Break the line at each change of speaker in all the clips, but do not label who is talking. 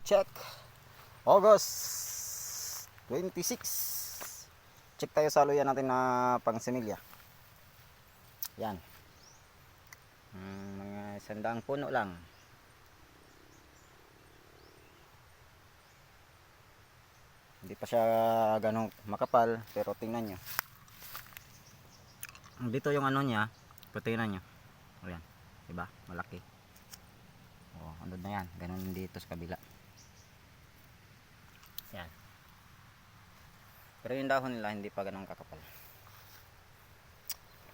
check. August 26. Check tayo sa luya natin na pang similya. Yan. Mga 100 puno lang. Hindi pa siya ganong makapal, pero tingnan nyo. Dito yung ano niya, tingnan nyo. Ayan, diba? Malaki. Oh, ano na yan, ganun dito sa kabila. Yan. Pero yung dahon nila hindi pa ganun kakapal.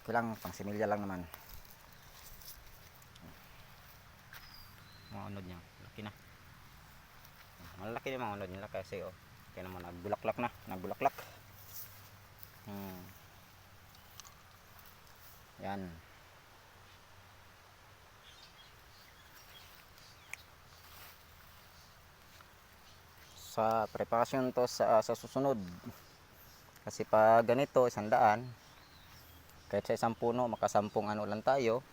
Kailang pang similya lang naman. Mga unod niya, laki na. Malaki na mga unod nila kasi oh, kaya naman nagbulaklak na, nagbulaklak. Yan. Sa preparasyon to sa susunod. Kasi pag ganito, 100, kahit sa isang puno, makasampung ano lang tayo.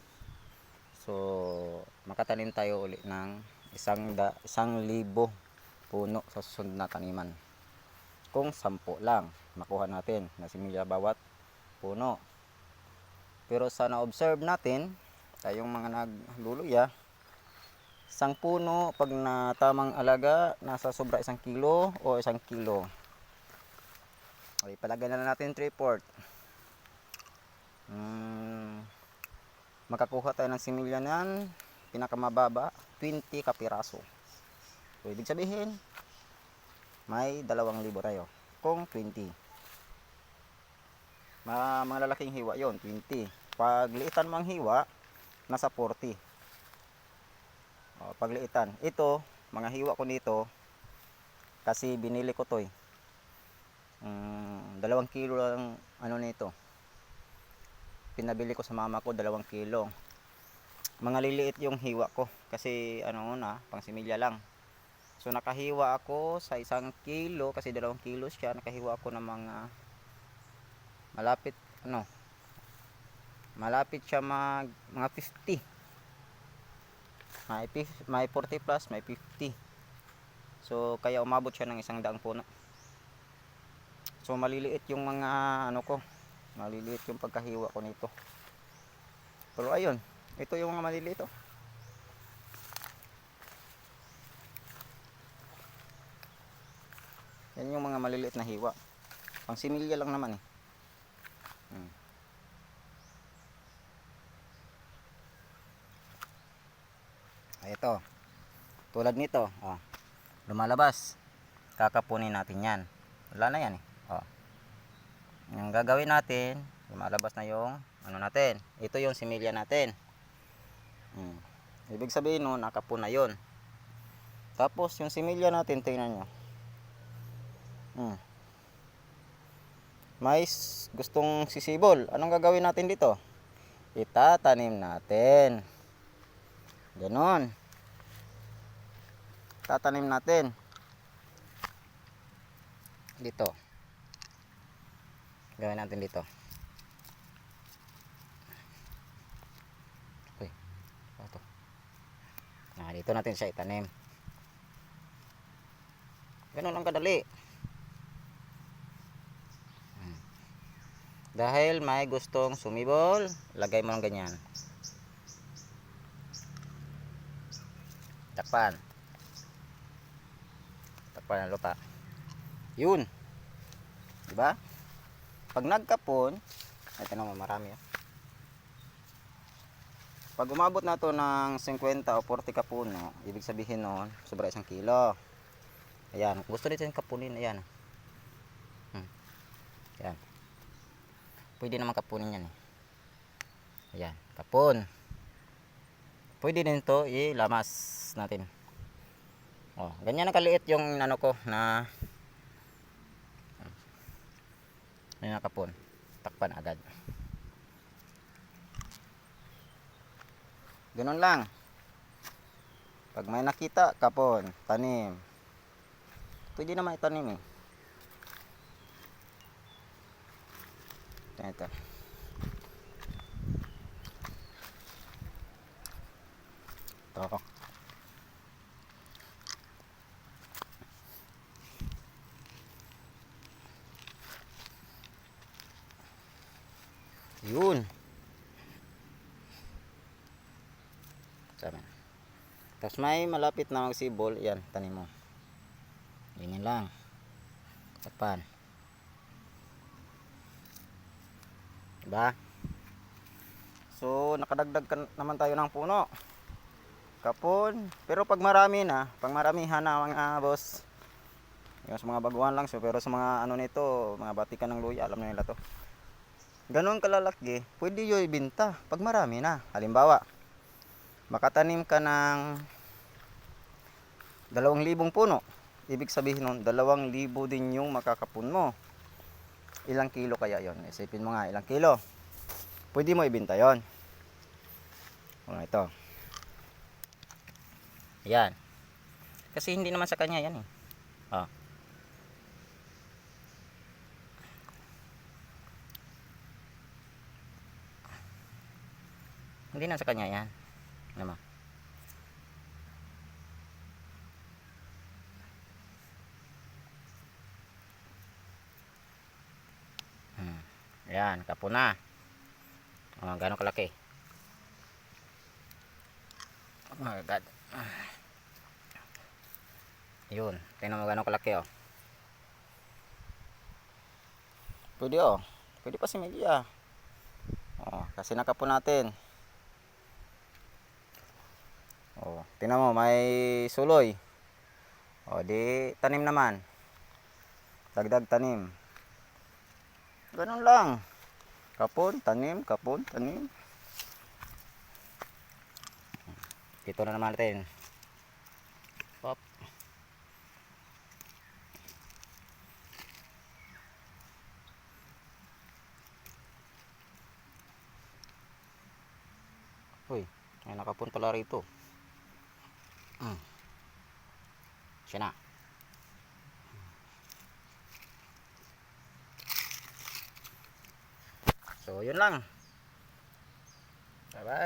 So, makatanim tayo uli ng 1,000 puno sa susunod na taniman. Kung 10 lang makuha natin na similya bawat puno. Pero sa na-observe natin, tayong mga nagluluya, isang puno pag na tamang alaga, nasa sobra 1 kilo o 1 kilo. Okay, palagay na natin 3/4. Makakuha tayo ng similya ng pinakamababa 20 kapiraso. So, ibig sabihin may 2,000 tayo kung 20. Mga lalaking hiwa yon 20. Pag liitan mo ang hiwa, nasa 40. O, pag liitan, ito mga hiwa ko nito kasi binili ko to 2 kilo lang ano nito. Pinabili ko sa mama ko 2 kilo. Mga liliit yung hiwa ko kasi ano na, pang similya lang. So nakahiwa ako sa 1 kilo kasi 2 kilo siya. Nakahiwa ako ng mga malapit siya mga 50. May 40 plus, may 50. So kaya umabot siya ng 100 puno. So maliliit yung mga ano ko, maliliit yung pagkahiwa ko nito. Pero ayun, ito yung mga maliliit oh. Yan yung mga maliliit na hiwa. Pang similya lang naman eh. Ay ito. Tulad nito, oh. Lumalabas. Kakapunin natin 'yan. Wala na 'yan eh. Oh. Yung gagawin natin, lumalabas na yung ano natin. Ito yung similya natin. Ibig sabihin no, nakapon na 'yon. Tapos yung similya natin, tingnan nyo. May gustong sisibol. Anong gagawin natin dito? Itatanim natin. Ganon. Tatanim natin. Dito. Gawin natin dito. Uy. Ito. Nah, dito natin siya itanim. Ganon lang kadali. Dahil may gustong sumibol, lagay mo ng ganyan. Takpan. Takpan ng lupa. Yun. Diba? Pag nagkapon, ito naman marami. Pag umabot na to ng 50 o 40 kapuno, ibig sabihin nun, sobra 1 kilo. Ayan. Gusto nito yung kapunin. Ayan. Ayan. Pwede naman kapunin yan eh. Ayan, kapon. Pwede din to ilamas natin. Oh, ganyan na kaliit yung ano ko na nakapon. Takpan agad. Ganun lang. Pag may nakita, kapon, tanim. Pwede naman itanim eh. Ito. Ito. Yun. Sabi. Tapos may malapit na magsibol, yan, tanim mo. Ganyan lang. Tapan. Diba? So, nakadagdag naman tayo ng puno. Kapon. Pero pag marami na, pag maramihan na mga boss, yung sa mga baguhan lang. So, pero sa mga ano nito, mga batikan ng luya, alam na nila to. Ganon kalalaki, pwede yun ibenta pag marami na. Halimbawa, makatanim ka ng 2,000 puno. Ibig sabihin nun, 2,000 din yung makakapun mo. Ilang kilo kaya yon? Isipin mo nga, ilang kilo. Pwede mo ibenta yon. Ito. Yan. Kasi hindi naman sa kanya yan eh. Oh. Hindi na sa kanya yan. Ano mo? Yan, kapon na. Gano'ng kalaki? Oh my God. Yun, tingnan mo gano'ng kalaki oh. Pwede oh. Pwede pa si media. Oh, kasi nakapon natin. Oh, tingnan mo may suloy. Oh, di tanim naman. Dagdag tanim. Ganun lang. Kapon, tanim, kapon, tanim. Dito na naman natin. Pop. Uy, may nakapon pala rito. Siya na. So, yun lang.